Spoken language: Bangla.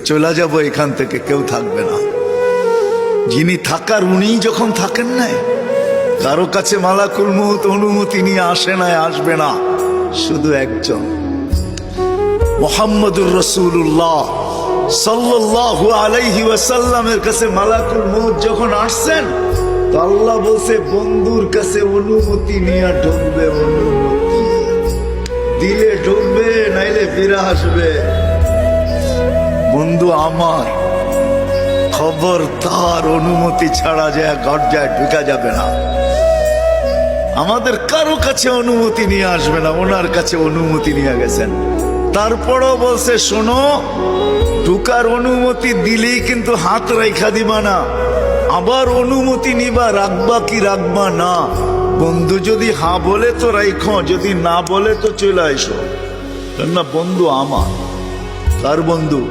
চলে যাব এখান থেকে, কেউ থাকবে না। যিনি থাকার উনিই যখন থাকেন নাই, কারো কাছে মালাকুল মউত অনুমতি নিয়ে আসে নাই, আসবে না। শুধু একজন মুহাম্মদুর রাসূলুল্লাহ সাল্লাল্লাহু আলাইহি ওয়াসাল্লামের কাছে মালাকুল মউত যখন আসছেন, তো আল্লাহ বলছে বন্ধুর কাছে অনুমতি নিয়ে ঢুকবে, অনুমতি দিলে ঢুকবে, নাইলে ফিরে আসবে। বন্ধু আমার, খবরদার অনুমতি ছাড়া যায় গর্জায় ঢুকা যাবে না। আমাদের কারো কাছে অনুমতি নিয়ে আসবে না, ওনার কাছে অনুমতি নিয়ে গেছেন। তারপরও বলছে শোনো, ঢুকার অনুমতি দিলেই কিন্তু হাত রাইখা দিবা না, আবার অনুমতি নিবা, রাখবা কি রাখবা না। বন্ধু যদি হা বলে তো রাইখো, যদি না বলে তো চলে আইসো। না বন্ধু আমার, কার বন্ধু?